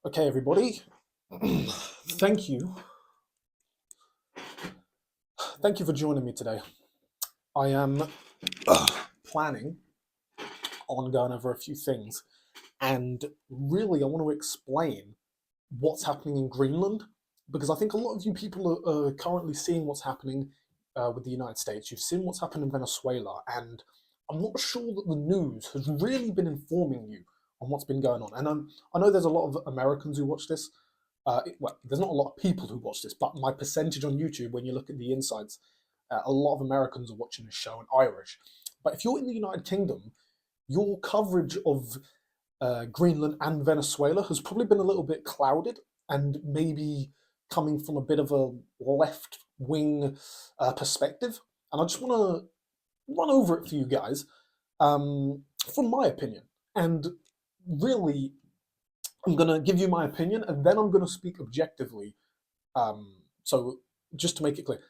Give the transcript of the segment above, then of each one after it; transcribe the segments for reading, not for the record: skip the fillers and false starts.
Okay, everybody. Thank you. Thank you for joining me today. I am planning on going over a few things, and really, I want to explain what's happening in Greenland because I think a lot of you people are currently seeing what's happening with the United States. You've seen what's happened in Venezuela, and I'm not sure that the news has really been informing you on what's been going on. And I know there's a lot of Americans who watch this. Well, there's not a lot of people who watch this, but my percentage on YouTube, when you look at the insights, a lot of Americans are watching this show and Irish. But if you're in the United Kingdom, your coverage of Greenland and Venezuela has probably been a little bit clouded and maybe coming from a bit of a left wing perspective. And I just want to run over it for you guys from my opinion. And really, I'm going to give you my opinion and then I'm going to speak objectively. So, just to make it clear,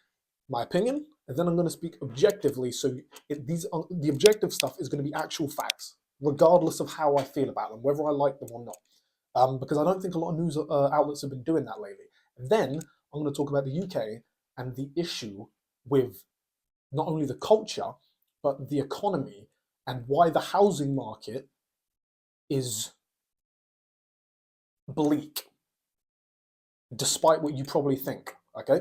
my opinion, and then I'm going to speak objectively. So the objective stuff is going to be actual facts, regardless of how I feel about them, whether I like them or not. Because I don't think a lot of news outlets have been doing that lately. And then I'm going to talk about the UK and the issue with not only the culture, but the economy and why the housing market is bleak, despite what you probably think. Okay?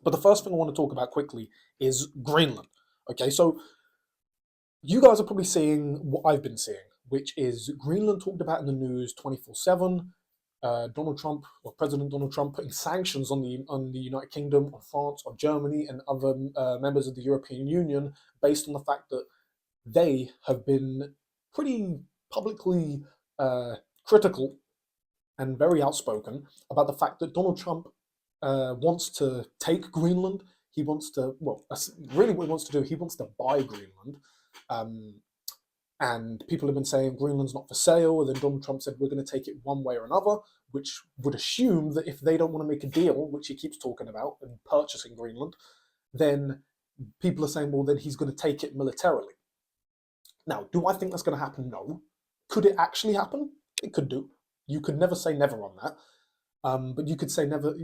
But the first thing I want to talk about quickly is Greenland. Okay, so you guys are probably seeing what I've been seeing, which is Greenland talked about in the news 24/7. Donald Trump, or President Donald Trump, putting sanctions on the United Kingdom, on France, on Germany, and other members of the European Union, based on the fact that they have been pretty publicly critical and very outspoken about the fact that Donald Trump wants to take Greenland. He wants to, well, really what he wants to do, he wants to buy Greenland. And people have been saying Greenland's not for sale. And then Donald Trump said, we're going to take it one way or another, which would assume that if they don't want to make a deal, which he keeps talking about, and purchasing Greenland, then people are saying, well, then he's going to take it militarily. Now, do I think that's going to happen? No. Could it actually happen? It could do. You could never say never on that. But you could say never.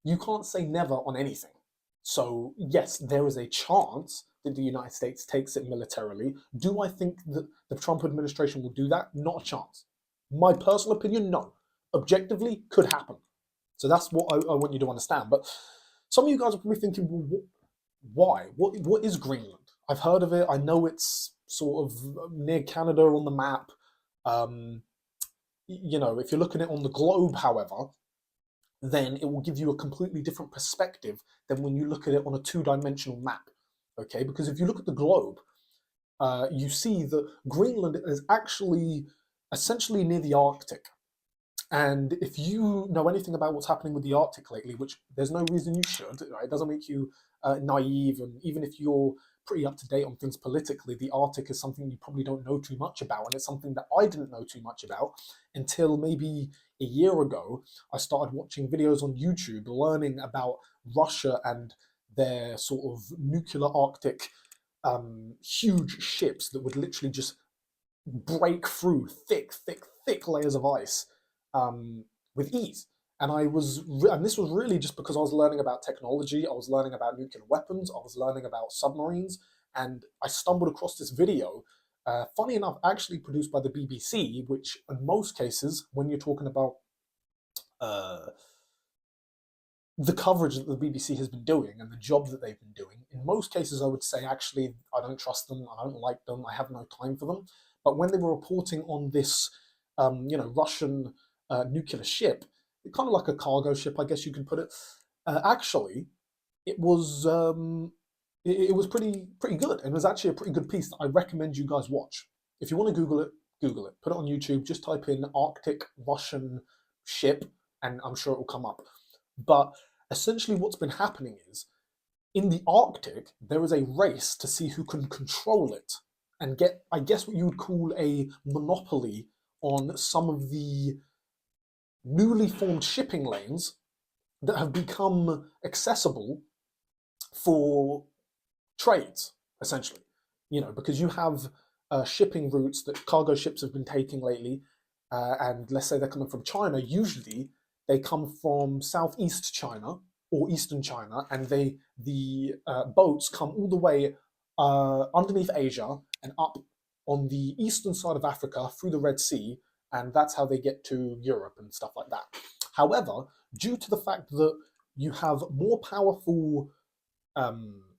You can't say never on anything. So yes, there is a chance that the United States takes it militarily. Do I think that the Trump administration will do that? Not a chance. My personal opinion, no. Objectively, could happen. So that's what I want you to understand. But some of you guys are probably thinking, well, why? What is Greenland? I've heard of it. I know it's sort of near Canada on the map. If you're looking at it on the globe, however, then it will give you a completely different perspective than when you look at it on a two-dimensional map. Okay, because if you look at the globe, you see that Greenland is actually essentially near the Arctic. And if you know anything about what's happening with the Arctic lately, which there's no reason you should, right? It doesn't make you naive, and even if you're pretty up to date on things politically, the Arctic is something you probably don't know too much about, and it's something that I didn't know too much about until maybe a year ago. I started watching videos on YouTube, learning about Russia and their sort of nuclear Arctic huge ships that would literally just break through thick layers of ice with ease. And and this was really just because I was learning about technology, I was learning about nuclear weapons, I was learning about submarines, and I stumbled across this video, funny enough, actually produced by the BBC, which in most cases, when you're talking about the coverage that the BBC has been doing and the job that they've been doing, in most cases, I would say, actually, I don't trust them, I don't like them, I have no time for them. But when they were reporting on this, Russian nuclear ship, kind of like a cargo ship, I guess you could put it. Actually, it was it was pretty good. It was actually a pretty good piece that I recommend you guys watch. If you want to Google it, Google it. Put it on YouTube. Just type in Arctic Russian ship, and I'm sure it will come up. But essentially, what's been happening is in the Arctic there is a race to see who can control it and get, I guess, what you would call a monopoly on some of the newly formed shipping lanes that have become accessible for trades, essentially. Because you have shipping routes that cargo ships have been taking lately, and let's say they're coming from China, usually they come from southeast China or eastern China, and the boats come all the way underneath Asia and up on the eastern side of Africa through the Red Sea, and that's how they get to Europe and stuff like that. However, due to the fact that you have more powerful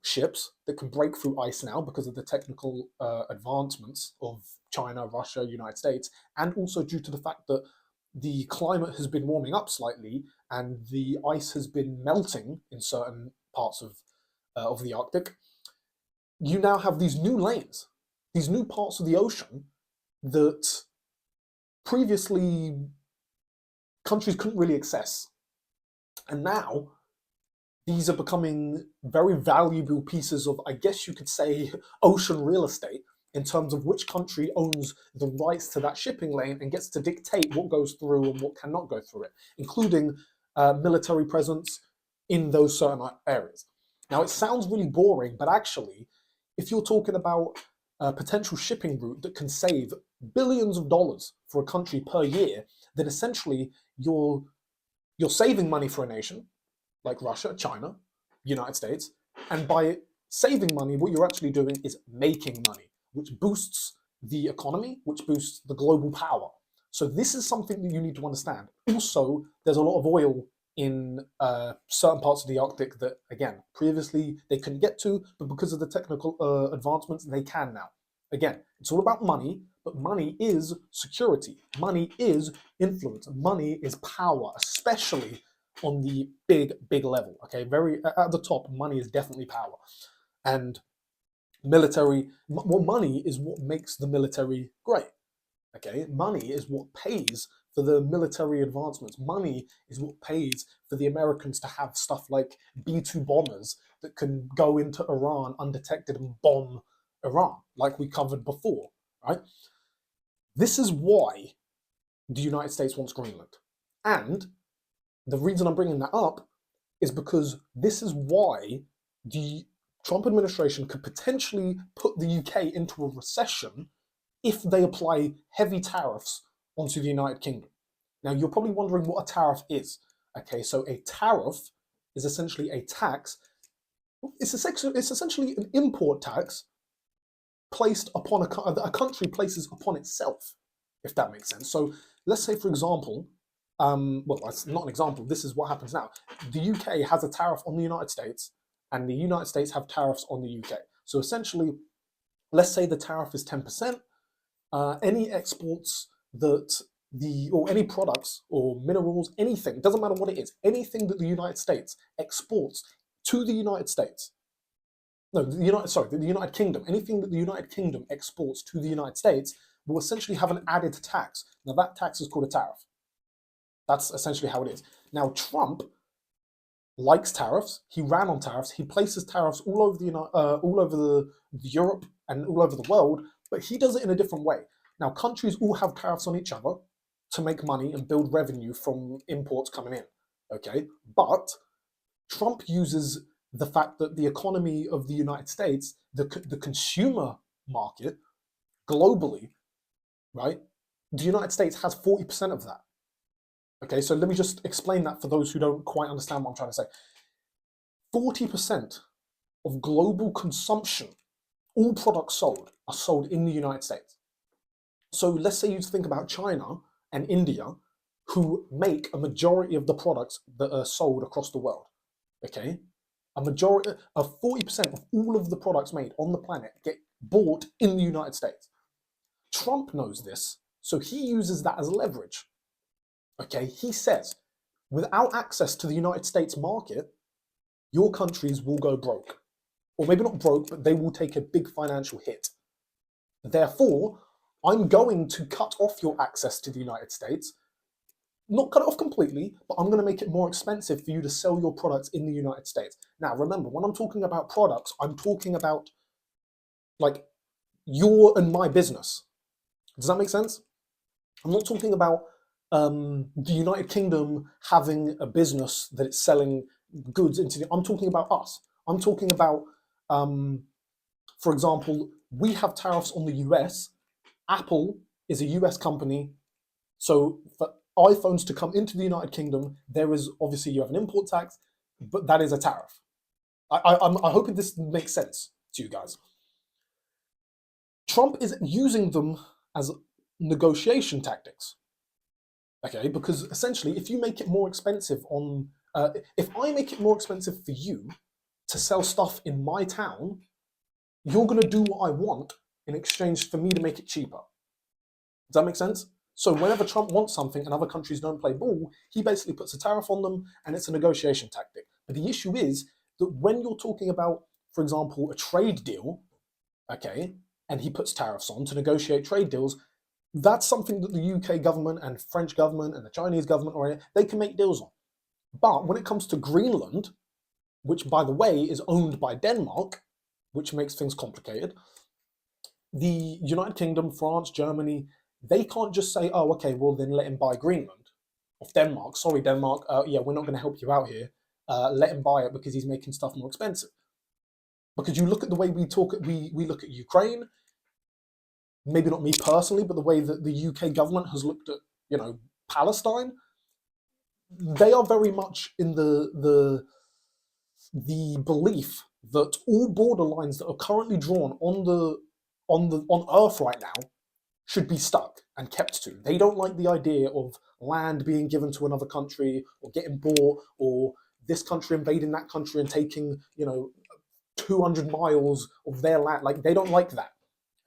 ships that can break through ice now because of the technical advancements of China, Russia, United States, and also due to the fact that the climate has been warming up slightly and the ice has been melting in certain parts of the Arctic, you now have these new lanes, these new parts of the ocean that previously countries couldn't really access. And now these are becoming very valuable pieces of, I guess you could say, ocean real estate in terms of which country owns the rights to that shipping lane and gets to dictate what goes through and what cannot go through it, including military presence in those certain areas. Now, it sounds really boring, but actually, if you're talking about a potential shipping route that can save billions of dollars for a country per year, then essentially you're saving money for a nation like Russia, China, United States, and by saving money, what you're actually doing is making money, which boosts the economy, which boosts the global power. So this is something that you need to understand. Also, there's a lot of oil in certain parts of the Arctic that, again, previously they couldn't get to, but because of the technical advancements, they can now. Again, it's all about money, but money is security. Money is influence. Money is power, especially on the big level. Okay, very at the top, money is definitely power, and military. Well, money is what makes the military great. Okay, money is what pays for the military advancements. Money is what pays for the Americans to have stuff like B-2 bombers that can go into Iran undetected and bomb Iran, like we covered before, right? This is why the United States wants Greenland. And the reason I'm bringing that up is because this is why the Trump administration could potentially put the UK into a recession if they apply heavy tariffs onto the United Kingdom. Now, you're probably wondering what a tariff is. Okay, so a tariff is essentially a tax. It's essentially an import tax placed upon a country places upon itself, if that makes sense. So let's say, for example, well, that's not an example. This is what happens now. The UK has a tariff on the United States, and the United States have tariffs on the UK. So essentially, let's say the tariff is 10%. Any exports or any products or minerals, anything, doesn't matter what it is, anything that the United States exports to the United States, no, the United Kingdom, anything that the United Kingdom exports to the United States will essentially have an added tax. Now, that tax is called a tariff. That's essentially how it is. Now, Trump likes tariffs. He ran on tariffs. He places tariffs all over the Europe and all over the world, but he does it in a different way. Now, countries all have tariffs on each other to make money and build revenue from imports coming in. Okay, but Trump uses the fact that the economy of the United States, the consumer market globally, right? The United States has 40% of that. Okay, so let me just explain that for those who don't quite understand what I'm trying to say. 40% of global consumption, all products sold, are sold in the United States. So let's say you think about China and India, who make a majority of the products that are sold across the world. Okay, a majority of 40% of all of the products made on the planet get bought in the United States. Trump knows this, so he uses that as leverage. Okay, he says, without access to the United States market, your countries will go broke. Or maybe not broke, but they will take a big financial hit. Therefore, I'm going to cut off your access to the United States. Not cut it off completely, but I'm going to make it more expensive for you to sell your products in the United States. Now, remember, when I'm talking about products, I'm talking about like your and my business. Does that make sense? I'm not talking about the United Kingdom having a business that it's selling goods into. I'm talking about us. I'm talking about, for example, we have tariffs on the US. Apple is a US company. So for iPhones to come into the United Kingdom, there is obviously you have an import tax, but that is a tariff. I'm hoping this makes sense to you guys. Trump is using them as negotiation tactics. Okay, because essentially, if you make it more expensive if I make it more expensive for you to sell stuff in my town, you're going to do what I want in exchange for me to make it cheaper. Does that make sense? So whenever Trump wants something and other countries don't play ball, he basically puts a tariff on them, and it's a negotiation tactic. But the issue is that when you're talking about, for example, a trade deal, okay, and he puts tariffs on to negotiate trade deals, that's something that the UK government and French government and the Chinese government, or they can make deals on. But when it comes to Greenland, which by the way is owned by Denmark, which makes things complicated, the United Kingdom, France, Germany, they can't just say, oh, okay, well then let him buy Greenland off Denmark. Sorry, Denmark, yeah, we're not going to help you out here. Let him buy it because he's making stuff more expensive. Because you look at the way we look at Ukraine, maybe not me personally, but the way that the UK government has looked at, Palestine, they are very much in the belief that all border lines that are currently drawn on Earth right now should be stuck and kept to. They don't like the idea of land being given to another country or getting bought, or this country invading that country and taking 200 miles of their land. Like, they don't like that.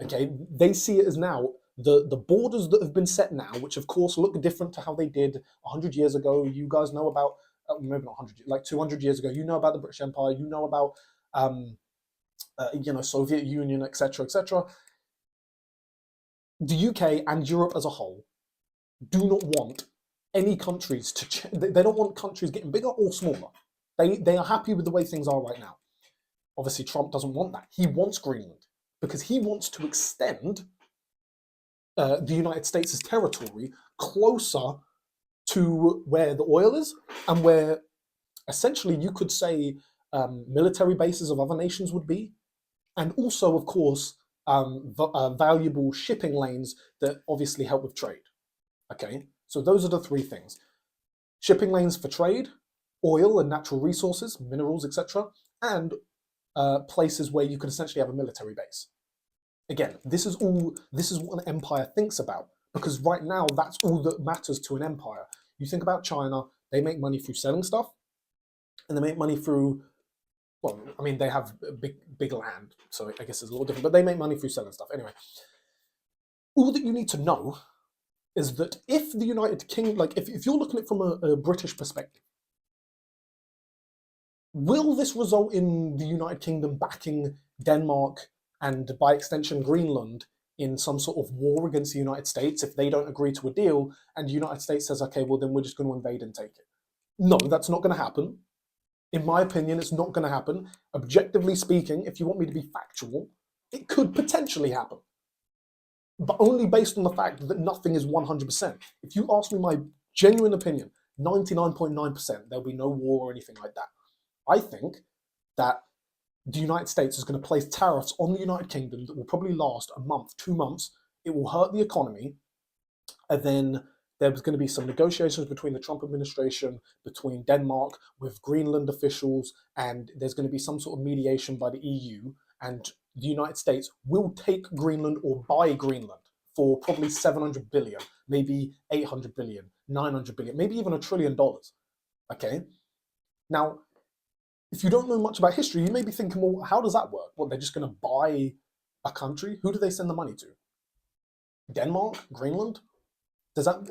Okay, they see it as now the borders that have been set now, which of course look different to how they did 100 years ago. You guys know about, maybe not 100, like 200 years ago, you know about the British Empire, you know about, Soviet Union, etc., etc. The UK and Europe as a whole do not want any countries they don't want countries getting bigger or smaller. They are happy with the way things are right now. Obviously, Trump doesn't want that. He wants Greenland because he wants to extend the United States' territory closer to where the oil is, and where essentially you could say military bases of other nations would be, and also, of course, valuable shipping lanes that obviously help with trade. Okay, so those are the three things: shipping lanes for trade, oil and natural resources, minerals, etc., and places where you could essentially have a military base. Again, this is what an empire thinks about, because right now that's all that matters to an empire. You think about China, they make money through selling stuff, and they make money through, well, I mean, they have big land, so I guess it's a little different, but they make money through selling stuff. Anyway, all that you need to know is that if the United Kingdom, like if you're looking at it from a British perspective, will this result in the United Kingdom backing Denmark and by extension Greenland in some sort of war against the United States if they don't agree to a deal and the United States says, okay, well then we're just going to invade and take it? No, that's not going to happen. In my opinion, it's not going to happen. Objectively speaking, if you want me to be factual, it could potentially happen, but only based on the fact that nothing is 100%. If you ask me my genuine opinion, 99.9%, there'll be no war or anything like that. I think that the United States is going to place tariffs on the United Kingdom that will probably last a month, 2 months. It will hurt the economy. And then there's going to be some negotiations between the Trump administration, between Denmark, with Greenland officials, and there's going to be some sort of mediation by the EU. And the United States will take Greenland or buy Greenland for probably 700 billion, maybe 800 billion, 900 billion, maybe even $1 trillion. Okay? Now, if you don't know much about history, you may be thinking, well, how does that work? Well, they're just going to buy a country? Who do they send the money to? Denmark? Greenland?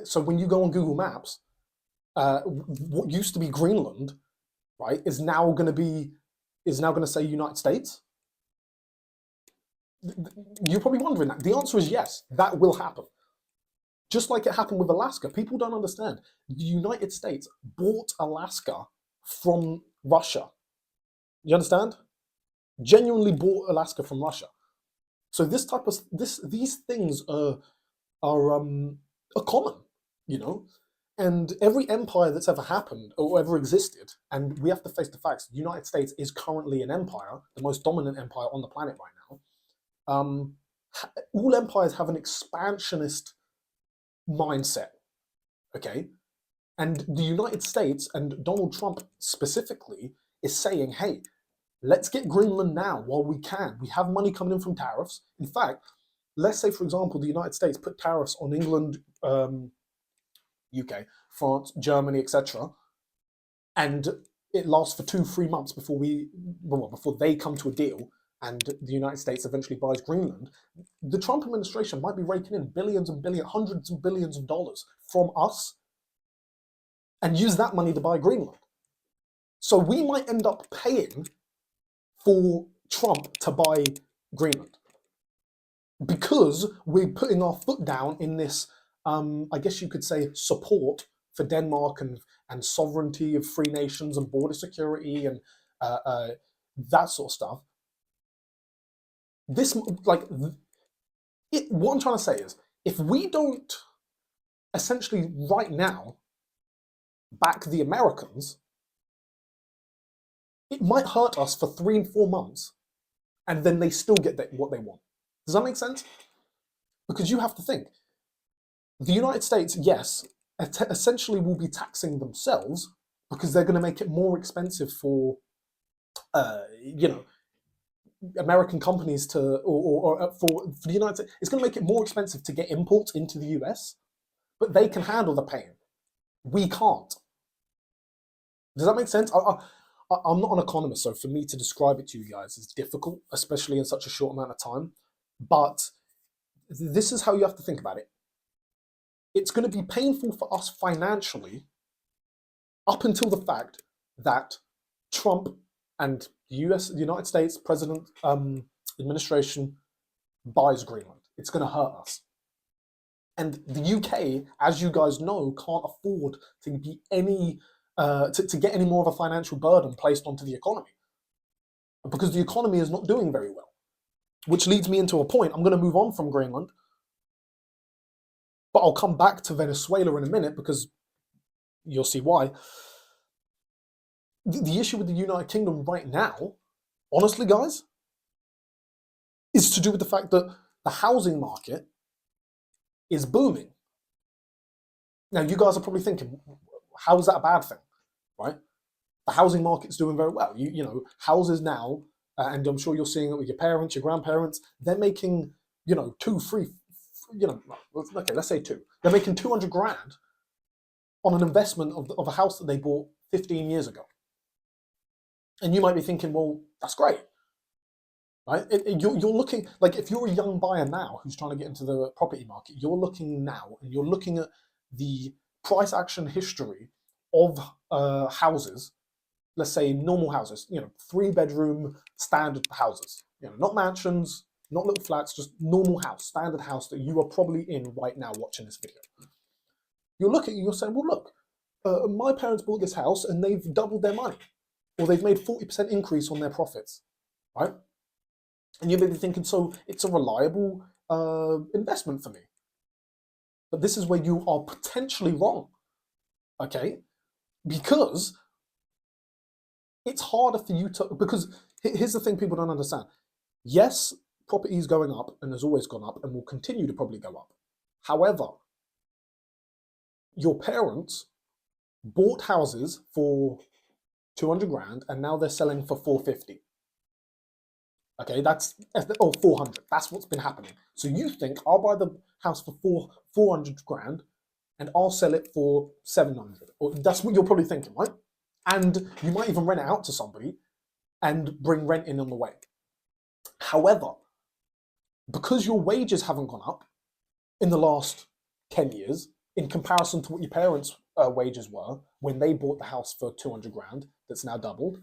So when you go on Google Maps, what used to be Greenland, right, is now going to say United States? You're probably wondering that. The answer is yes, that will happen. Just like it happened with Alaska. People don't understand. The United States bought Alaska from Russia. You understand? Genuinely bought Alaska from Russia. So these things are common, and every empire that's ever happened or ever existed, and we have to face the facts. The United States is currently an empire, the most dominant empire on the planet right now. All empires have an expansionist mindset. okay? And the United States and Donald Trump specifically is saying, hey, let's get Greenland now while we can. We have money coming in from tariffs. In fact, let's say, for example, the United States put tariffs on England, UK, France, Germany, etc., and it lasts for 2-3 months before they come to a deal, and the United States eventually buys Greenland. The Trump administration might be raking in billions and billions, hundreds of billions of dollars from us, and use that money to buy Greenland. So we might end up paying for Trump to buy Greenland because we're putting our foot down in this, I guess you could say, support for Denmark and sovereignty of free nations and border security and that sort of stuff. What I'm trying to say is, if we don't essentially right now back the Americans, it might hurt us for 3 and 4 months, and then they still get what they want. Does that make sense? Because you have to think, the United States, yes, essentially will be taxing themselves because they're going to make it more expensive for, American companies to, or for the United States. It's going to make it more expensive to get imports into the US, but they can handle the pain. We can't. Does that make sense? I'm not an economist, so for me to describe it to you guys is difficult, especially in such a short amount of time. But this is how you have to think about it. It's going to be painful for us financially up until the fact that Trump and the United States President administration buys Greenland. It's going to hurt us. And the UK, as you guys know, can't afford to be to get any more of a financial burden placed onto the economy, because the economy is not doing very well. Which leads me into a point. I'm going to move on from Greenland, but I'll come back to Venezuela in a minute because you'll see why. The issue with the United Kingdom right now, honestly, guys, is to do with the fact that the housing market is booming. Now, you guys are probably thinking, how is that a bad thing, right? The housing market's doing very well. You know, houses now, and I'm sure you're seeing it with your parents, your grandparents, they're making, 2, 3, okay, let's say 2. They're making 200 grand on an investment of a house that they bought 15 years ago. And you might be thinking, well, that's great, right? You're looking, like, if you're a young buyer now who's trying to get into the property market, you're looking now and you're looking at the price action history of houses, let's say normal houses, 3-bedroom standard houses, not mansions, not little flats, just normal house, standard house that you are probably in right now watching this video. You're saying, well, look, my parents bought this house and they've doubled their money, or they've made 40% increase on their profits, right? And you may be thinking, so it's a reliable investment for me. But this is where you are potentially wrong, okay? Because it's harder for you to, because here's the thing people don't understand. Yes, property is going up and has always gone up and will continue to probably go up. However, your parents bought houses for 200 grand and now they're selling for 450. Okay, or 400. That's what's been happening. So you think, I'll buy the house for 400 grand and I'll sell it for 700. Or that's what you're probably thinking, right? And you might even rent it out to somebody and bring rent in on the way. However, because your wages haven't gone up in the last 10 years in comparison to what your parents' wages were when they bought the house for 200 grand, that's now doubled,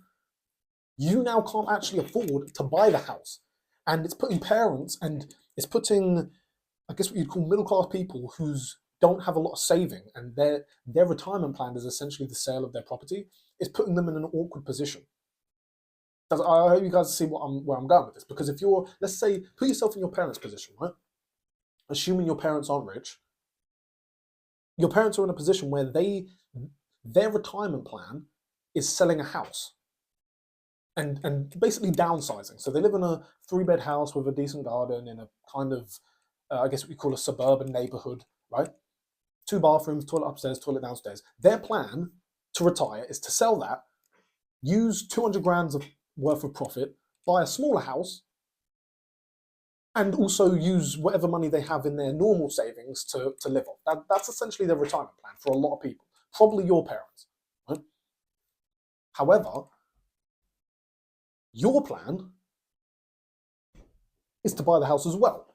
you now can't actually afford to buy the house. And it's putting parents and it's putting, I guess what you'd call middle-class people who don't have a lot of saving and their retirement plan is essentially the sale of their property. It's putting them in an awkward position. I hope you guys see where I'm going with this, because if you're, let's say, put yourself in your parents' position, right? Assuming your parents aren't rich, your parents are in a position where their retirement plan is selling a house and basically downsizing. So they live in a 3-bed house with a decent garden in a kind of, I guess what you call a suburban neighborhood, right? 2 bathrooms, toilet upstairs, toilet downstairs. Their plan to retire is to sell that, use 200 grand worth of profit, buy a smaller house, and also use whatever money they have in their normal savings to live off. That's essentially their retirement plan for a lot of people, probably your parents. Right? However, your plan is to buy the house as well.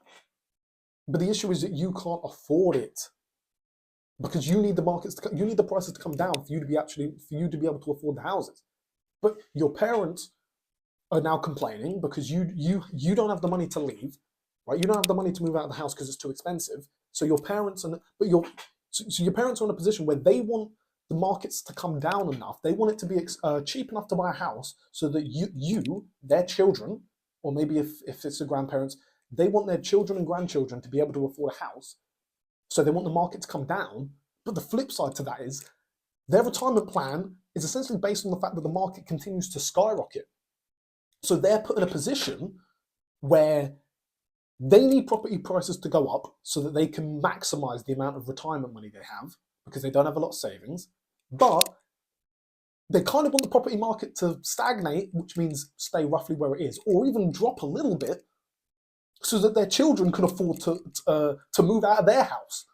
But the issue is that you can't afford it because you need the prices to come down for you to be able to afford the houses. But your parents are now complaining because you don't have the money to leave, right? You don't have the money to move out of the house because it's too expensive. So your parents are in a position where they want the markets to come down enough. They want it to be cheap enough to buy a house so that their children, or maybe if it's the grandparents, they want their children and grandchildren to be able to afford a house. So they want the market to come down. But the flip side to that is their retirement plan is essentially based on the fact that the market continues to skyrocket. So they're put in a position where they need property prices to go up so that they can maximize the amount of retirement money they have because they don't have a lot of savings. But they kind of want the property market to stagnate, which means stay roughly where it is, or even drop a little bit so that their children can afford to move out of their house.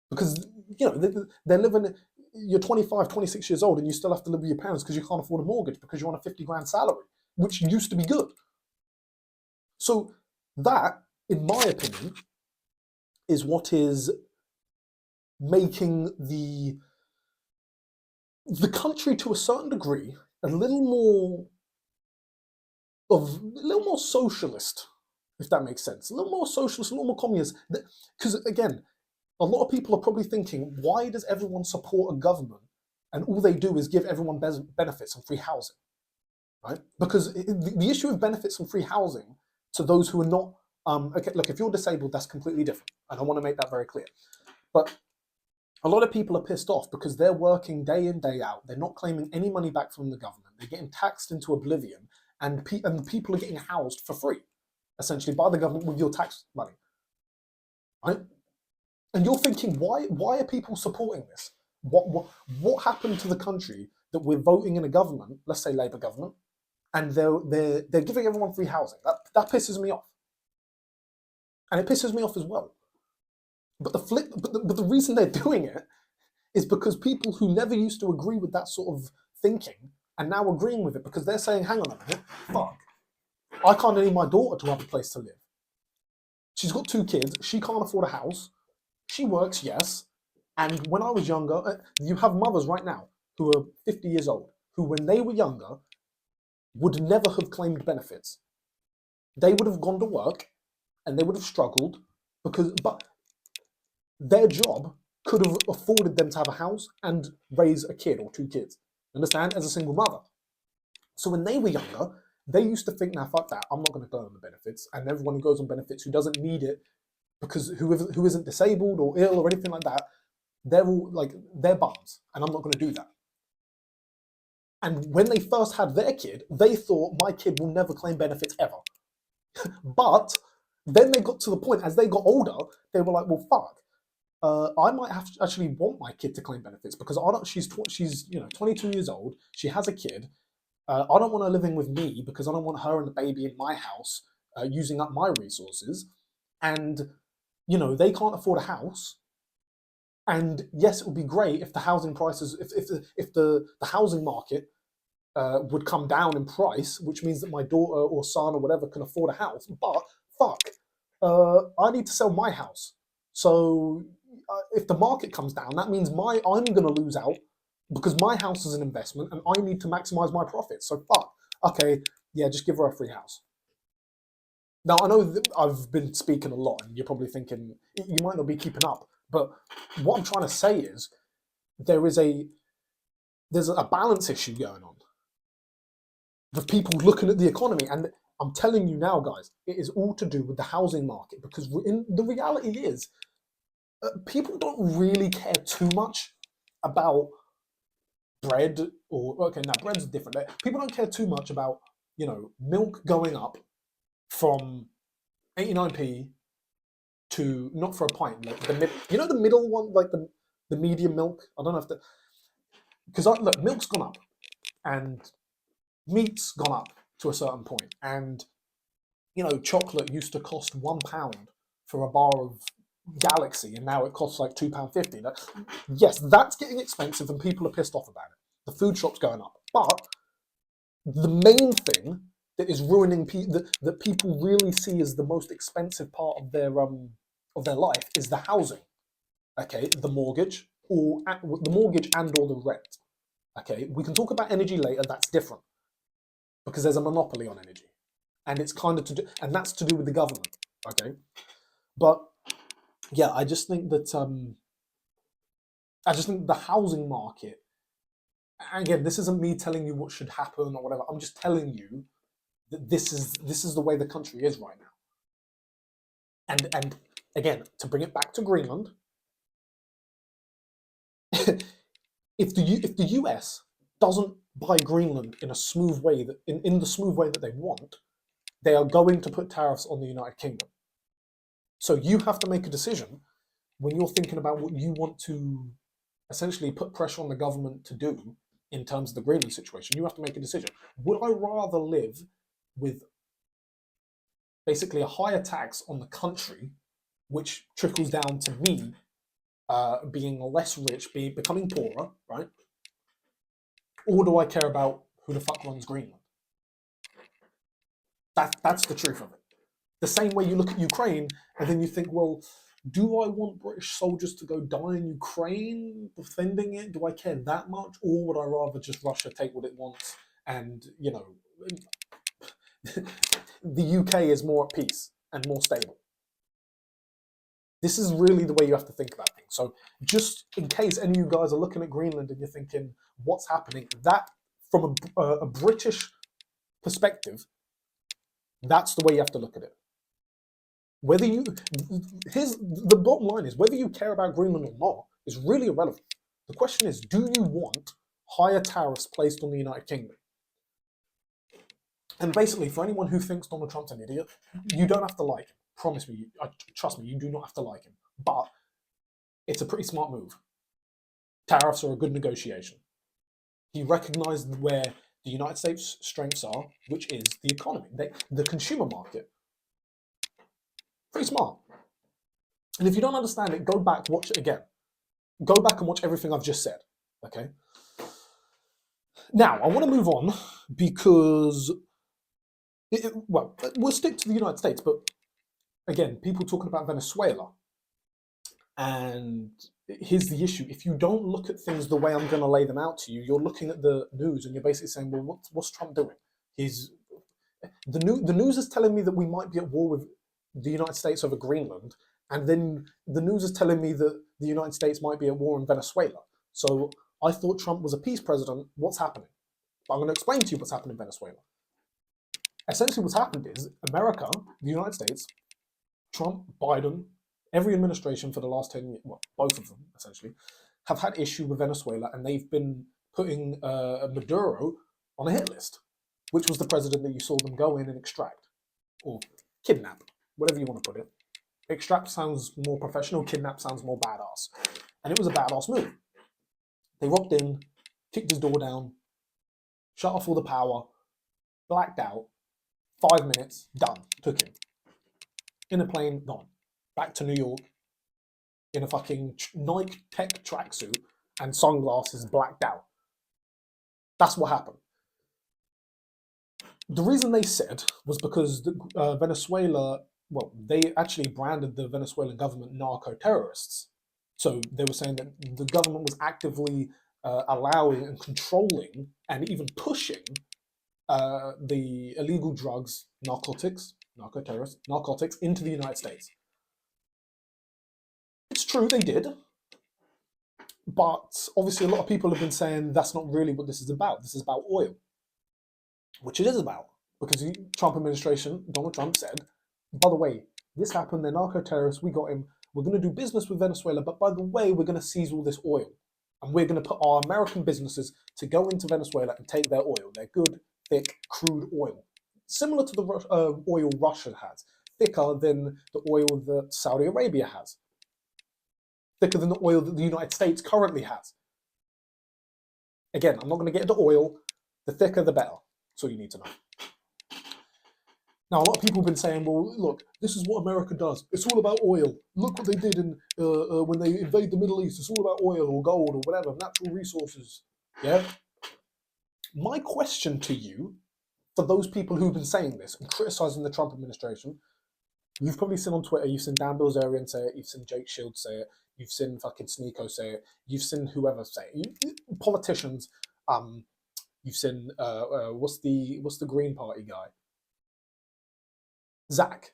Because, they're living, you're 25, 26 years old and you still have to live with your parents because you can't afford a mortgage because you're on a 50 grand salary, which used to be good. So that, in my opinion, is what is making the country, to a certain degree, a little more socialist, if that makes sense. A little more socialist, a little more communist. Because again, a lot of people are probably thinking, why does everyone support a government and all they do is give everyone benefits and free housing, right? Because the issue of benefits and free housing to those who are not, okay, look, if you're disabled, that's completely different. And I want to make that very clear. But a lot of people are pissed off because they're working day in, day out. They're not claiming any money back from the government. They're getting taxed into oblivion, and people are getting housed for free, essentially, by the government with your tax money, right? And you're thinking, why are people supporting this? What happened to the country that we're voting in a government, let's say Labour government, and they're giving everyone free housing? That pisses me off, and it pisses me off as well. But the reason they're doing it is because people who never used to agree with that sort of thinking are now agreeing with it because they're saying, hang on a minute, fuck, I can't need my daughter to have a place to live. She's got 2 kids, she can't afford a house, she works, yes, and when I was younger, you have mothers right now who are 50 years old, who when they were younger would never have claimed benefits. They would have gone to work and they would have struggled but their job could have afforded them to have a house and raise a kid or 2 kids, understand, as a single mother. So when they were younger, they used to think, now fuck that, I'm not going to go on the benefits, and everyone who goes on benefits who doesn't need it, because who isn't disabled or ill or anything like that, they're all like, they're bums, and I'm not going to do that. And when they first had their kid, they thought, my kid will never claim benefits ever. But then they got to the point, as they got older, they were like, well, fuck, I might have to actually want my kid to claim benefits because she's 22 years old, she has a kid. I don't want her living with me because I don't want her and the baby in my house using up my resources. And, they can't afford a house. And yes, it would be great if the housing prices, if the housing market would come down in price, which means that my daughter or son or whatever can afford a house. But fuck, I need to sell my house. So if the market comes down, that means I'm going to lose out because my house is an investment and I need to maximize my profits. So fuck, okay, yeah, just give her a free house. Now, I know that I've been speaking a lot and you're probably thinking, you might not be keeping up, but what I'm trying to say is there's a balance issue going on with people looking at the economy. And I'm telling you now, guys, it is all to do with the housing market because the reality is people don't really care too much about bread bread's different. People don't care too much about, milk going up from 89p to, not for a pint, like the middle one, like the medium milk. I don't know if that, because look, milk's gone up and meat's gone up to a certain point, and chocolate used to cost £1 for a bar of Galaxy, and now it costs like £2.50. Yes, that's getting expensive, and people are pissed off about it. The food shop's going up, but the main thing that is ruining that people really see as the most expensive part of their life is the housing. Okay, the mortgage and or the rent. Okay, we can talk about energy later. That's different because there's a monopoly on energy, and it's kind of and that's to do with the government. Okay, but yeah, I just think that the housing market. Again, this isn't me telling you what should happen or whatever. I'm just telling you that this is the way the country is right now. And again, to bring it back to Greenland, if the US doesn't buy Greenland in a smooth way in the smooth way that they want, they are going to put tariffs on the United Kingdom. So you have to make a decision when you're thinking about what you want to essentially put pressure on the government to do in terms of the Greenland situation. You have to make a decision. Would I rather live with basically a higher tax on the country, which trickles down to me being less rich, becoming poorer, right? Or do I care about who the fuck runs Greenland? That's the truth of it. The same way you look at Ukraine and then you think, well, do I want British soldiers to go die in Ukraine defending it? Do I care that much? Or would I rather just Russia take what it wants and, the UK is more at peace and more stable? This is really the way you have to think about things. So just in case any of you guys are looking at Greenland and you're thinking, what's happening? That, from a British perspective, that's the way you have to look at it. Here's the bottom line is, whether you care about Greenland or not is really irrelevant. The question is, do you want higher tariffs placed on the United Kingdom? And basically, for anyone who thinks Donald Trump's an idiot, you don't have to like him. Trust me, you do not have to like him. But it's a pretty smart move. Tariffs are a good negotiation. He recognized where the United States' strengths are, which is the economy, the consumer market. Pretty smart. And if you don't understand it, go back, watch it again. Go back and watch everything I've just said. Okay? Now, I want to move on because, we'll stick to the United States, but again, people talking about Venezuela. And here's the issue. If you don't look at things the way I'm going to lay them out to you, you're looking at the news and you're basically saying, well, what's Trump doing? The news is telling me that we might be at war with the United States over Greenland, and then the news is telling me that the United States might be at war in Venezuela. So I thought Trump was a peace president. What's happening? But I'm going to explain to you what's happening in Venezuela. Essentially what's happened is America, the United States, Trump, Biden, every administration for the last 10 years, well, both of them essentially, have had issue with Venezuela, and they've been putting Maduro on a hit list, which was the president that you saw them go in and extract, or kidnap, whatever you want to put it. Extract sounds more professional, kidnap sounds more badass. And it was a badass move. They rocked in, kicked his door down, shut off all the power, blacked out, 5 minutes, done, took him. In a plane, gone. Back to New York, in a fucking Nike Tech tracksuit and sunglasses, blacked out. That's what happened. The reason they said was because Venezuela, they actually branded the Venezuelan government narco-terrorists. So they were saying that the government was actively allowing and controlling and even pushing the illegal drugs, narcotics into the United States. It's true, they did. But obviously a lot of people have been saying that's not really what this is about. This is about oil. Which it is about. Because the Trump administration, Donald Trump said, by the way, this happened, they're narco-terrorists, we got him, we're going to do business with Venezuela, but by the way, we're going to seize all this oil. And we're going to put our American businesses to go into Venezuela and take their oil, their good, thick, crude oil. Similar to the oil Russia has, thicker than the oil that Saudi Arabia has. thicker than the oil that the United States currently has. Again, I'm not going to get into oil. The thicker, the better. That's all you need to know. Now, a lot of people have been saying, well, look, this is what America does. It's all about oil. Look what they did when they invade the Middle East. It's all about oil or gold or whatever, natural resources. Yeah? My question to you, for those people who've been saying this and criticizing the Trump administration, you've probably seen on Twitter, you've seen Dan Bilzerian say it, you've seen Jake Shields say it, you've seen fucking Sneeko say it, you've seen whoever say it. Politicians, you've seen, what's the Green Party guy? Zach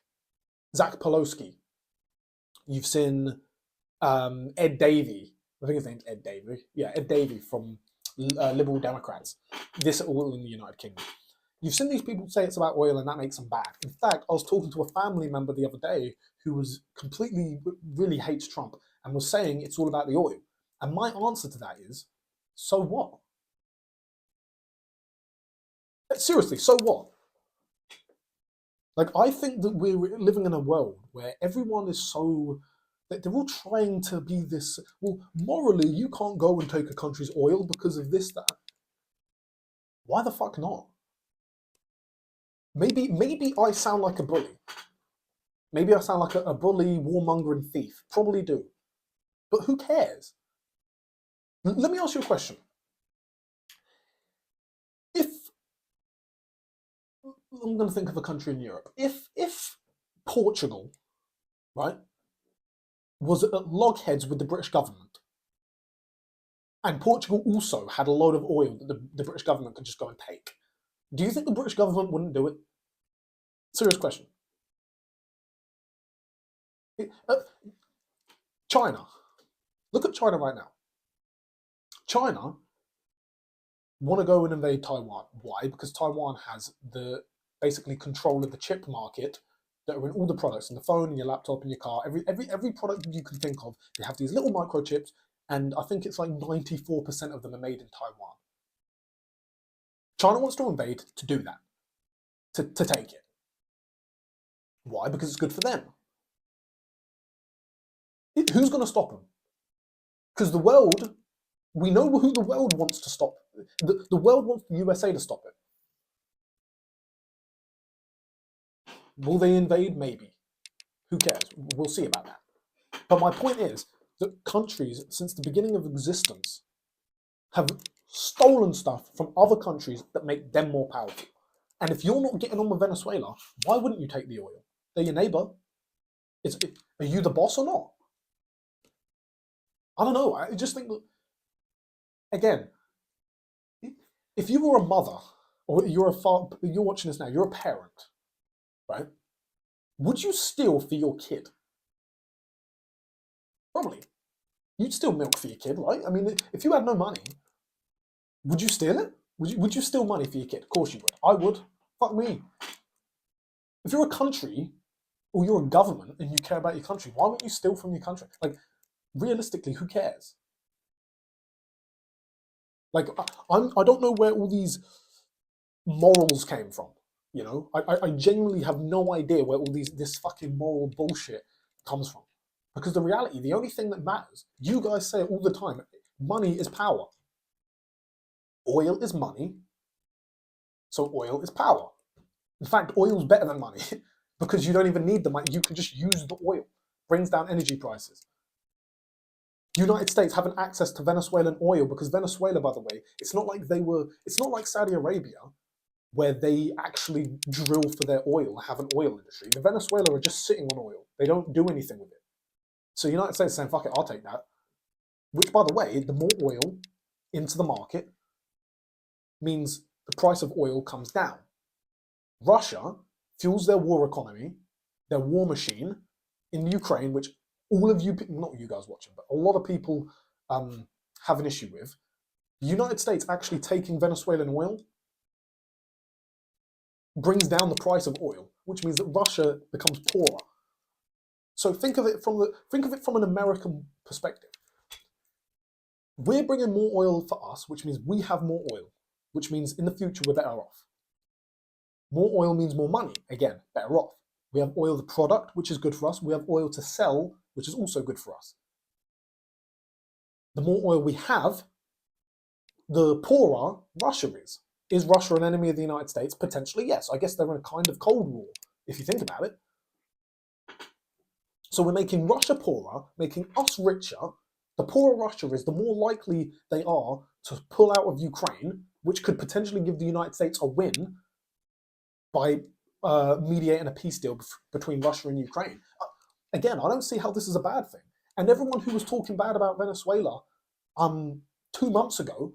Pelosi. You've seen Ed Davey. I think his name's Ed Davey. Yeah, Ed Davey from Liberal Democrats. This all in the United Kingdom. You've seen these people say it's about oil and that makes them bad. In fact, I was talking to a family member the other day who was really hates Trump and was saying it's all about the oil. And my answer to that is, so what? Seriously, so what? Like, I think that we're living in a world where everyone is so, that they're all trying to be this, well, morally, you can't go and take a country's oil because of this, that. Why the fuck not? Maybe I sound like a bully. Maybe I sound like a bully, warmongering thief. Probably do. But who cares? Let me ask you a question. If, I'm going to think of a country in Europe. If Portugal, right, was at logheads with the British government, and Portugal also had a load of oil that the British government could just go and take, do you think the British government wouldn't do it? Serious question. China. Look at China right now. China want to go and invade Taiwan. Why? Because Taiwan has the basically control of the chip market that are in all the products, in the phone, in your laptop, in your car, every product you can think of. They have these little microchips, and I think it's like 94% of them are made in Taiwan. China wants to invade to do that, to take it. Why? Because it's good for them. Who's going to stop them? Because the world, we know who the world wants to stop. The world wants the USA to stop it. Will they invade? Maybe. Who cares? We'll see about that. But my point is that countries, since the beginning of existence, have stolen stuff from other countries that make them more powerful. And if you're not getting on with Venezuela, why wouldn't you take the oil? They're your neighbor. Are you the boss or not? I don't know. I just think that, again, if you were a mother, or you're a father, you're watching this now, you're a parent, right? Would you steal for your kid? Probably. You'd steal milk for your kid, right? I mean, if you had no money, would you steal it? Would you steal money for your kid? Of course you would. I would. Fuck me. If you're a country, or you're a government, and you care about your country, why wouldn't you steal from your country? Like, realistically, who cares? Like, I don't know where all these morals came from. You know, I genuinely have no idea where all this fucking moral bullshit comes from. Because the reality, the only thing that matters, you guys say it all the time, money is power. Oil is money, so oil is power. In fact, oil is better than money because you don't even need the money. You can just use the oil. Brings down energy prices. United States having access to Venezuelan oil because Venezuela, by the way, it's not like Saudi Arabia where they actually drill for their oil, have an oil industry. The Venezuela are just sitting on oil. They don't do anything with it. So the United States is saying, fuck it, I'll take that. Which, by the way, the more oil into the market means the price of oil comes down. Russia fuels their war economy, their war machine in Ukraine, which all of you, not you guys watching, but a lot of people have an issue with. The United States actually taking Venezuelan oil brings down the price of oil, which means that Russia becomes poorer. So think of it from an American perspective. We're bringing more oil for us, which means we have more oil, which means in the future we're better off. More oil means more money. Again, better off. We have oil, the product, which is good for us. We have oil to sell, which is also good for us. the more oil we have, the poorer Russia is. Is Russia an enemy of the United States? Potentially, yes. I guess they're in a kind of Cold War, if you think about it. So we're making Russia poorer, making us richer. The poorer Russia is, the more likely they are to pull out of Ukraine, which could potentially give the United States a win by mediating a peace deal between Russia and Ukraine. Again, I don't see how this is a bad thing. And everyone who was talking bad about Venezuela 2 months ago,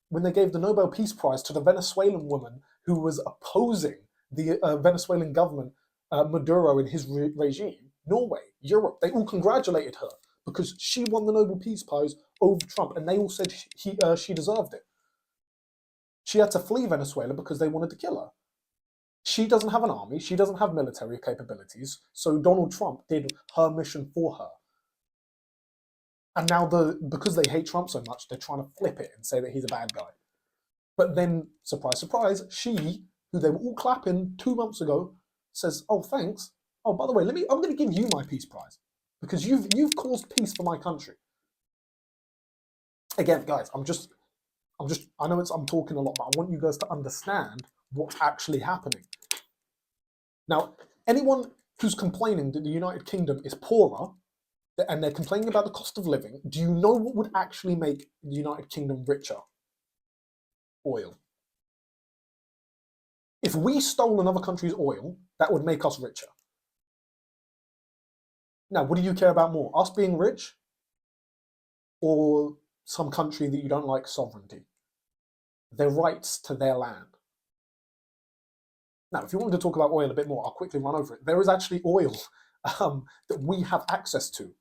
when they gave the Nobel Peace Prize to the Venezuelan woman who was opposing the Venezuelan government, Maduro and his regime, Norway, Europe, they all congratulated her because she won the Nobel Peace Prize over Trump, and they all said she deserved it. She had to flee Venezuela because they wanted to kill her. She doesn't have an army, she doesn't have military capabilities, so Donald Trump did her mission for her. And now, because they hate Trump so much, they're trying to flip it and say that he's a bad guy. But then, surprise, surprise, she, who they were all clapping 2 months ago, says, "Oh, thanks. Oh, by the way, I'm going to give you my peace prize because you've caused peace for my country." Again, guys, I know I'm talking a lot, but I want you guys to understand what's actually happening. Now, anyone who's complaining that the United Kingdom is poorer and they're complaining about the cost of living, do you know what would actually make the United Kingdom richer? Oil. If we stole another country's oil, that would make us richer. Now, what do you care about more? Us being rich or some country that you don't like sovereignty? Their rights to their land. Now, if you want me to talk about oil a bit more, I'll quickly run over it. There is actually oil that we have access to.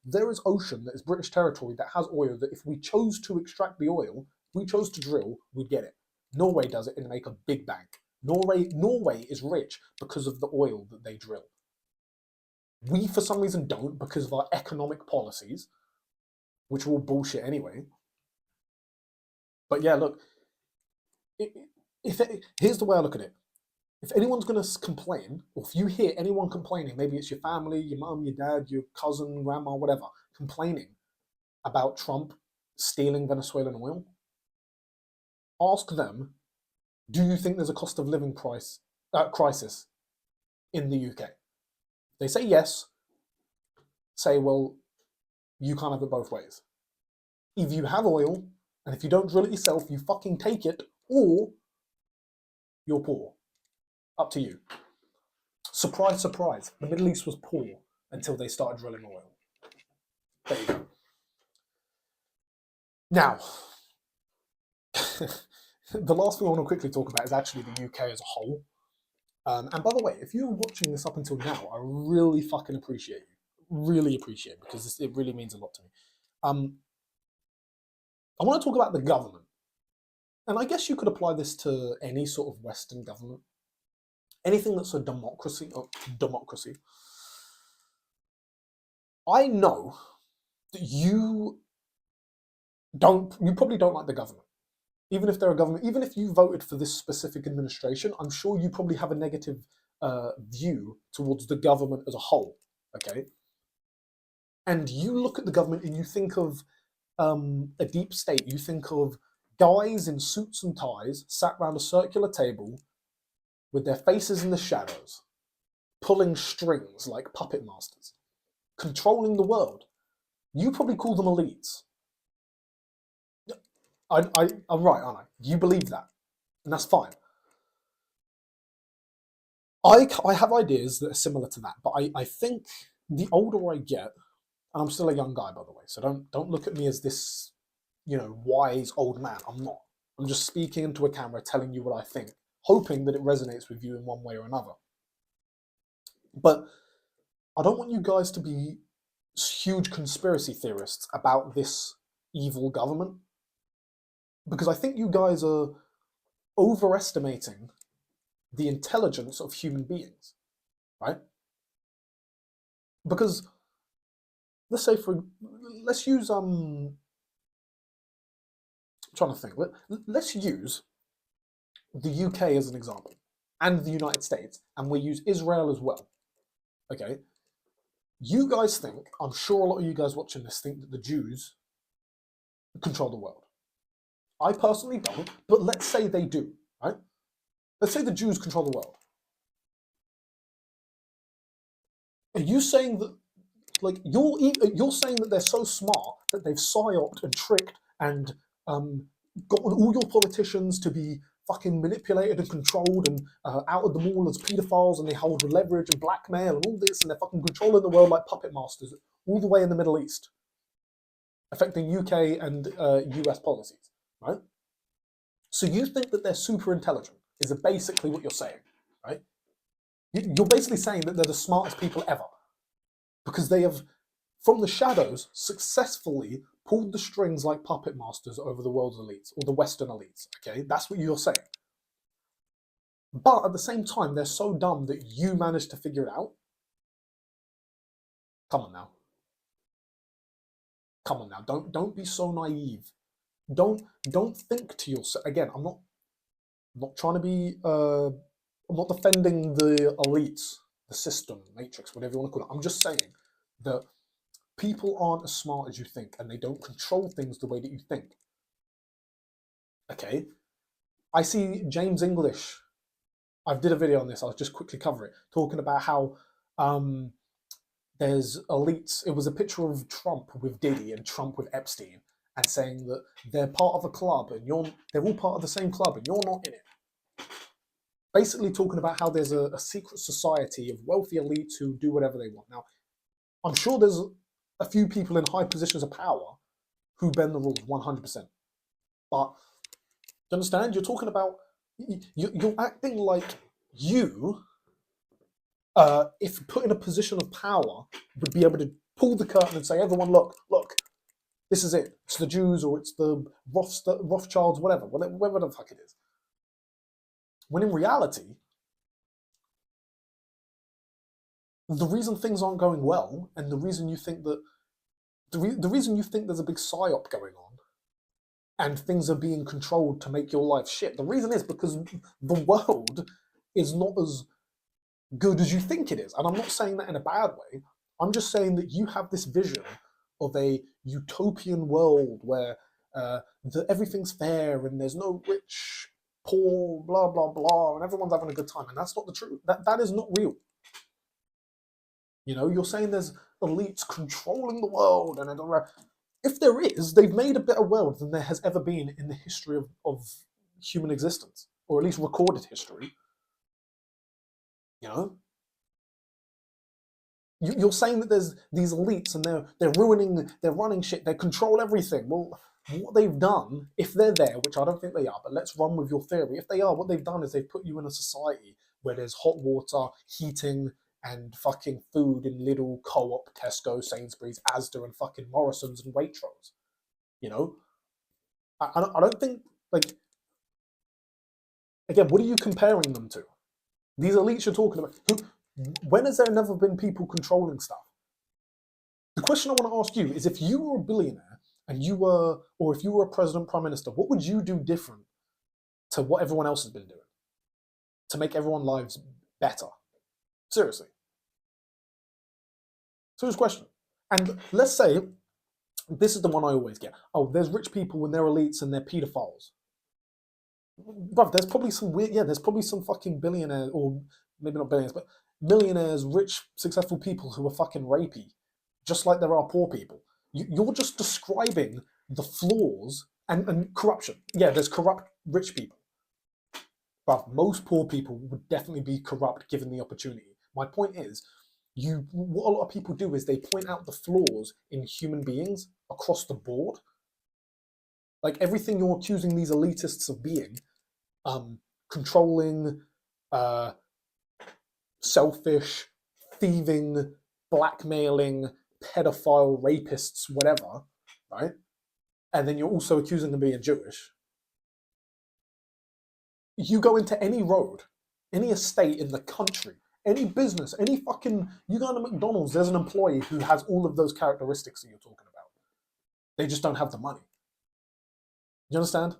There is ocean that is British territory that has oil that if we chose to extract the oil, if we chose to drill, we'd get it. Norway does it and make a big bank. Norway is rich because of the oil that they drill. We, for some reason, don't because of our economic policies, which are all bullshit anyway. But yeah, look, here's the way I look at it. If anyone's going to complain, or if you hear anyone complaining, maybe it's your family, your mum, your dad, your cousin, grandma, whatever, complaining about Trump stealing Venezuelan oil, ask them, do you think there's a cost of living crisis in the UK? They say yes, say, well, you can't have it both ways. If you have oil, and if you don't drill it yourself, you fucking take it, or you're poor. Up to you. Surprise, surprise. The Middle East was poor until they started drilling oil. There you go. Now, the last thing I want to quickly talk about is actually the UK as a whole. And by the way, if you're watching this up until now, I really fucking appreciate you. Really appreciate it because it really means a lot to me. I want to talk about the government. And I guess you could apply this to any sort of Western government. Anything that's a democracy. I know that you probably don't like the government. Even if they're a government, even if you voted for this specific administration, I'm sure you probably have a negative view towards the government as a whole, okay? And you look at the government and you think of a deep state. You think of guys in suits and ties sat around a circular table with their faces in the shadows, pulling strings like puppet masters, controlling the world. You probably call them elites. I'm right, aren't I? You believe that, and that's fine. I have ideas that are similar to that, but I think the older I get, and I'm still a young guy, by the way, so don't look at me as this, wise old man. I'm not. I'm just speaking into a camera, telling you what I think, hoping that it resonates with you in one way or another. But I don't want you guys to be huge conspiracy theorists about this evil government, because I think you guys are overestimating the intelligence of human beings, right? Because let's use I'm trying to think. Let's use the UK as an example, and the United States, and we use Israel as well. Okay. You guys think, I'm sure a lot of you guys watching this think that the Jews control the world. I personally don't, but let's say they do, right? Let's say the Jews control the world. Are you saying that, like, you're saying that they're so smart that they've psyoped and tricked and gotten all your politicians to be fucking manipulated and controlled and outed them all as paedophiles, and they hold leverage and blackmail and all this, and they're fucking controlling the world like puppet masters all the way in the Middle East, affecting UK and US policies, right? So you think that they're super intelligent, is basically what you're saying, right? You're basically saying that they're the smartest people ever because they have, from the shadows, successfully pulled the strings like puppet masters over the world's elites, or the Western elites, okay? That's what you're saying. But at the same time, they're so dumb that you managed to figure it out. Come on now. Come on now. Don't be so naive. Don't think to yourself. Again, I'm not trying to be I'm not defending the elites, the system, matrix, whatever you want to call it. I'm just saying that people aren't as smart as you think, and they don't control things the way that you think. Okay? I see James English. I did a video on this. I'll just quickly cover it, talking about how there's elites. It was a picture of Trump with Diddy and Trump with Epstein, and saying that they're part of a club and they're all part of the same club and you're not in it. Basically talking about how there's a secret society of wealthy elites who do whatever they want. Now, I'm sure there's a few people in high positions of power who bend the rules 100%. But, do you understand? You're talking about, you're acting like you, if put in a position of power, would be able to pull the curtain and say, everyone, look, this is it. It's the Jews, or it's the Rothschilds, whatever the fuck it is. When in reality, the reason things aren't going well, and the reason you think that the reason you think there's a big psyop going on, and things are being controlled to make your life shit, the reason is because the world is not as good as you think it is. And I'm not saying that in a bad way. I'm just saying that you have this vision of a utopian world where everything's fair and there's no rich, poor, blah, blah, blah, and everyone's having a good time. And that's not the truth. That is not real. You know, you're saying there's elites controlling the world, and if there is, they've made a better world than there has ever been in the history of human existence, or at least recorded history. You know? You're saying that there's these elites and they're running shit, they control everything. Well, what they've done, if they're there, which I don't think they are, but let's run with your theory. If they are, what they've done is they've put you in a society where there's hot water, heating, and fucking food in little Co-op, Tesco, Sainsbury's, Asda, and fucking Morrison's and Waitrose. You know? I don't think, like, again, what are you comparing them to? These elites you're talking about, when has there never been people controlling stuff? The question I want to ask you is, if you were a billionaire and or if you were a president, prime minister, what would you do different to what everyone else has been doing to make everyone's lives better? Seriously. Serious question. And let's say, this is the one I always get. Oh, there's rich people and they're elites and they're pedophiles. Bruv, there's probably some weird, there's probably some fucking billionaires, or maybe not billionaires, but millionaires, rich, successful people who are fucking rapey, just like there are poor people. You're just describing the flaws and corruption. Yeah, there's corrupt rich people. But most poor people would definitely be corrupt given the opportunity. My point is, what a lot of people do is they point out the flaws in human beings across the board. Like everything you're accusing these elitists of being, controlling, selfish, thieving, blackmailing, pedophile, rapists, whatever, right? And then you're also accusing them of being Jewish. You go into any road, any estate in the country, any business, any fucking, you go to McDonald's, there's an employee who has all of those characteristics that you're talking about. They just don't have the money. You understand?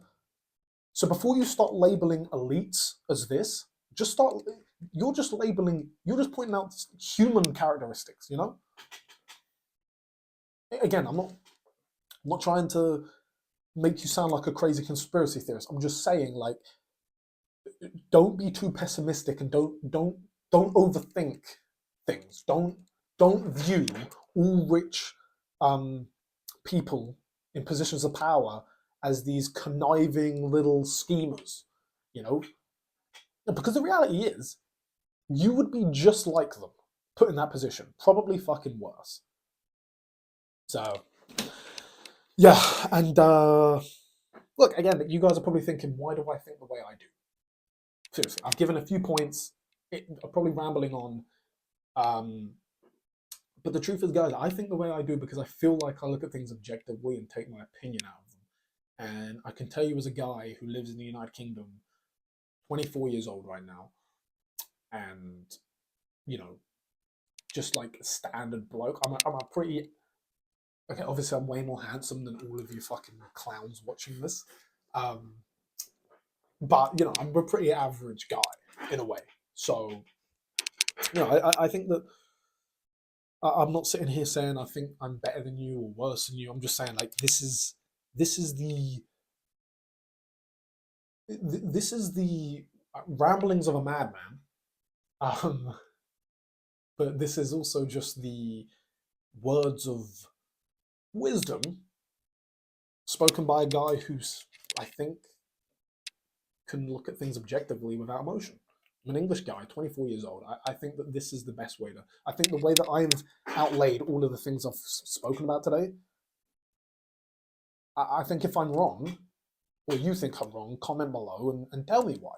So before you start labeling elites as this, you're just pointing out human characteristics, you know? Again, I'm not trying to make you sound like a crazy conspiracy theorist. I'm just saying, like, don't be too pessimistic and don't overthink things. Don't view all rich people in positions of power as these conniving little schemers, you know? Because the reality is, you would be just like them, put in that position, probably fucking worse. So, yeah, and look, again, you guys are probably thinking, why do I think the way I do? Seriously, I've given a few points. I'm probably rambling on. But the truth is, guys, I think the way I do because I feel like I look at things objectively and take my opinion out of them. And I can tell you, as a guy who lives in the United Kingdom, 24 years old right now, and, you know, just like a standard bloke, I'm a pretty. Okay, obviously, I'm way more handsome than all of you fucking clowns watching this. Um, but, you know, I'm a pretty average guy in a way. So, you know, I think that I'm not sitting here saying I think I'm better than you or worse than you. I'm just saying, like, this is the ramblings of a madman. Um, but this is also just the words of wisdom spoken by a guy who's, I think, can look at things objectively without emotion. I'm an English guy, 24 years old. I think that this is the best way to. I think the way that I've outlaid all of the things I've spoken about today, I think if I'm wrong, or you think I'm wrong, comment below and tell me why.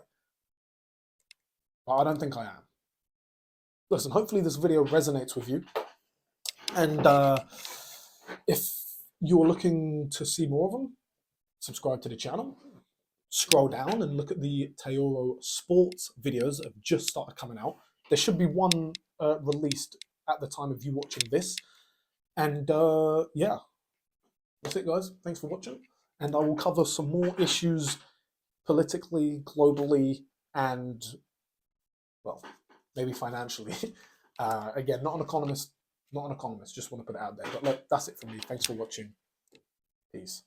But I don't think I am. Listen, hopefully this video resonates with you. And if you're looking to see more of them, subscribe to the channel. Scroll down and look at the Teoro Sports videos that have just started coming out. There should be one released at the time of you watching this. And yeah, that's it, guys. Thanks for watching. And I will cover some more issues politically, globally, and, well, maybe financially. Again, not an economist, just want to put it out there. But look, that's it from me. Thanks for watching. Peace.